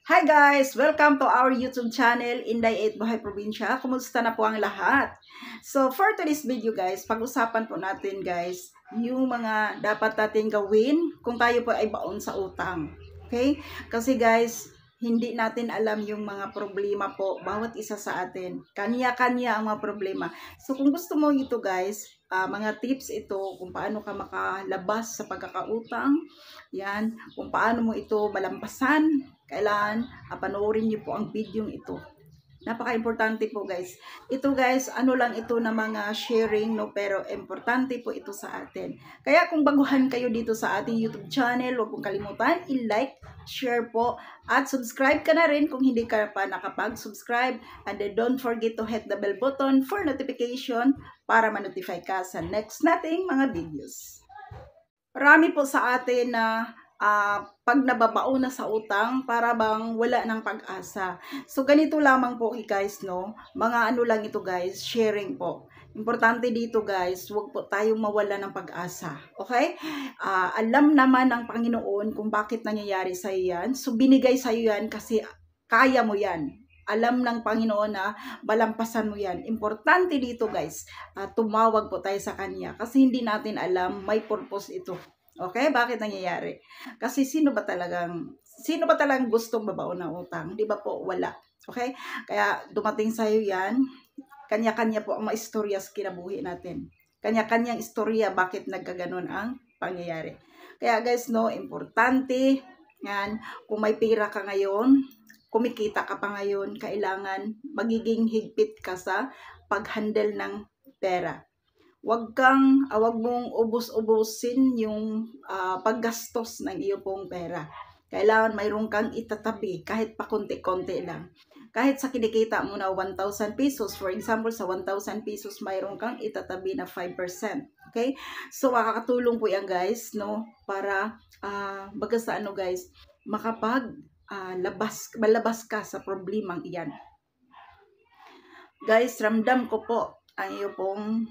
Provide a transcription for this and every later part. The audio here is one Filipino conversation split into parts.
Hi guys! Welcome to our YouTube channel, Inday 8 Buhay Probinsya. Kumusta na po ang lahat? So, for today's video guys, pag-usapan po natin guys, yung mga dapat natin gawin kung tayo po ay baon sa utang. Okay? Kasi guys, hindi natin alam yung mga problema po, bawat isa sa atin. Kanya-kanya ang mga problema. So, kung gusto mo ito guys, mga tips ito kung paano ka makalabas sa pagkakautang, yan, kung paano mo ito malampasan, kailangan panoorin niyo po ang video ito. Napaka-importante po guys. Ito guys, ano lang ito na mga sharing, no? Pero importante po ito sa atin. Kaya kung baguhan kayo dito sa ating YouTube channel, huwag pong kalimutan, i-like, share po, at subscribe ka na rin kung hindi ka pa nakapag-subscribe. And then don't forget to hit the bell button for notification para ma-notify ka sa next nating mga videos. Marami po sa atin na pag nababao na sa utang, para bang wala ng pag-asa. So, ganito lamang po guys, no? Mga ano lang ito guys, sharing po. Importante dito guys, huwag po tayong mawala ng pag-asa. Okay? Alam naman ng Panginoon kung bakit nangyayari sa iyo yan. So, binigay sa iyo yan kasi kaya mo yan. Alam ng Panginoon na malampasan mo yan. Importante dito guys, tumawag po tayo sa Kanya. Kasi hindi natin alam, may purpose ito. Okay? Bakit nangyayari? Kasi sino ba talagang gustong babaon ng utang? Di ba po? Wala. Okay? Kaya dumating sa iyo yan, kanya-kanya po ang maistorya sa kinabuhi natin. Kanya-kanyang istorya bakit nagkaganon ang pangyayari. Kaya guys, no, importante yan, kung may pera ka ngayon, kumikita ka pa ngayon, kailangan magiging higpit ka sa pag-handle ng pera. Wag mong ubos-ubusin yung paggastos ng iyo pong pera. Kailangan mayroon kang itatabi kahit pa konti-konti lang. Kahit sa kinikita mo na 1,000 pesos, for example, sa 1,000 pesos mayroon kang itatabi na 5%. Okay? So makakatulong po yan guys, no, para baga sa ano guys, malabas ka sa problemang iyan. Guys, ramdam ko po ang iyo pong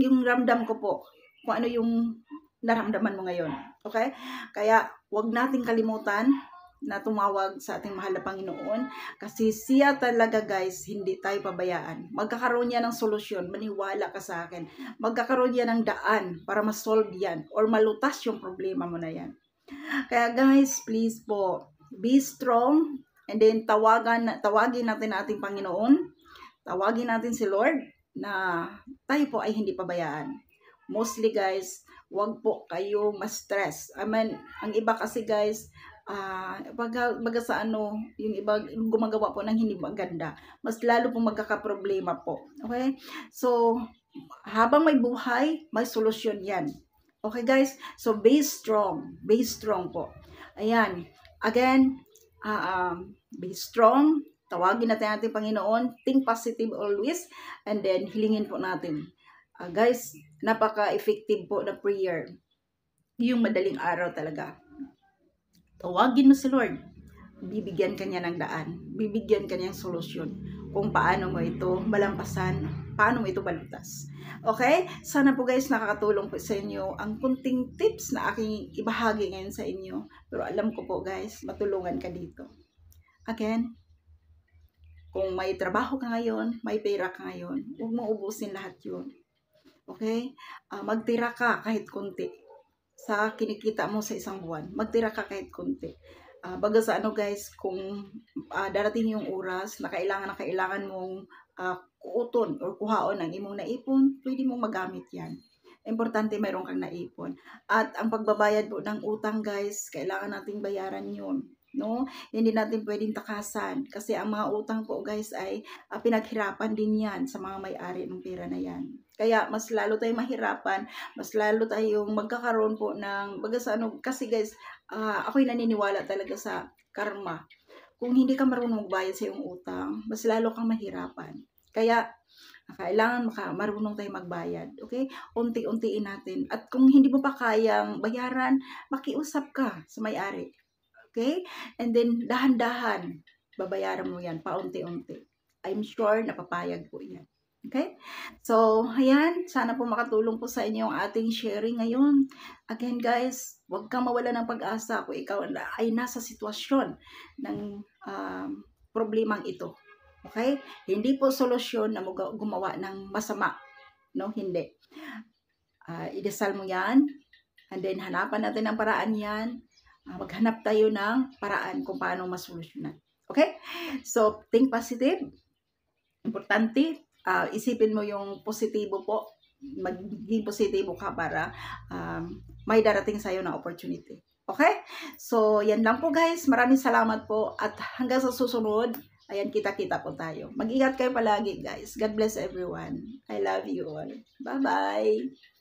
yung ramdam ko po kung ano yung naramdaman mo ngayon. Okay? Kaya wag nating kalimutan na tumawag sa ating mahal na Panginoon kasi siya talaga guys, hindi tayo pabayaan. Magkakaroon niya ng solusyon, maniwala ka sa akin. Magkakaroon niya ng daan para ma-solve yan or malutas yung problema mo na yan. Kaya guys, please po, be strong and then tawagin natin ating Panginoon. Tawagin natin si Lord na tayo po ay hindi pabayaan. Mostly guys, wag po kayo ma-stress. I mean, ang iba kasi guys, baga sa ano, yung iba gumagawa po ng hindi maganda. Mas lalo pong magkakaproblema po. Okay? So, habang may buhay, may solusyon yan. Okay guys? So, be strong. Be strong po. Ayan. Again, be strong. Tawagin natin ating Panginoon, think positive always, and then hilingin po natin. Guys, napaka-effective po na prayer. Yung madaling araw talaga. Tawagin mo si Lord. Bibigyan ka niya ng daan. Bibigyan ka niya ng solusyon. Kung paano mo ito malampasan, paano mo ito balutas. Okay? Sana po guys nakakatulong po sa inyo ang kunting tips na aking ibahagi ngayon sa inyo. Pero alam ko po guys, matulungan ka dito. Again, kung may trabaho ka ngayon, may pera ka ngayon, huwag mo ubusin lahat yun. Okay? Magtira ka kahit konti. Sa kinikita mo sa isang buwan, magtira ka kahit konti. Baga sa ano guys, kung darating yung oras na kailangan mong kuuton or kuhaon ang imong naipon, pwede mong magamit yan. Importante mayroon kang naipon. At ang pagbabayad po ng utang guys, kailangan nating bayaran yun. No, hindi natin pwedeng takasan kasi ang mga utang po guys ay pinaghirapan din yan sa mga may-ari ng pera na yan. Kaya mas lalo tayong mahirapan, mas lalo tayong magkakaroon po ng baga sa ano, kasi guys, ako'y naniniwala talaga sa karma. Kung hindi ka marunong magbayad sa iyong utang, mas lalo kang mahirapan. Kaya kailangan marunong tayong magbayad. Okay? Unti-untiin natin. At kung hindi mo pa kayang bayaran, makiusap ka sa may-ari. Okay? And then, dahan-dahan, babayaran mo yan, paunti-unti. I'm sure napapayag po yan. Okay? So, ayan. Sana po makatulong po sa inyo ang ating sharing ngayon. Again, guys, huwag kang mawala ng pag-asa kung ikaw ay nasa sitwasyon ng problemang ito. Okay? Hindi po solusyon na gumawa ng masama. No? Hindi. Idasal mo yan. And then, hanapan natin ang paraan yan. Maghanap tayo ng paraan kung paano masolusyonan. Okay? So, think positive. Importante, isipin mo yung positibo po. Maging positibo ka para may darating sa'yo na opportunity. Okay? So, yan lang po guys. Maraming salamat po. At hanggang sa susunod, ayan, kita-kita po tayo. Mag-ingat kayo palagi guys. God bless everyone. I love you all. Bye-bye.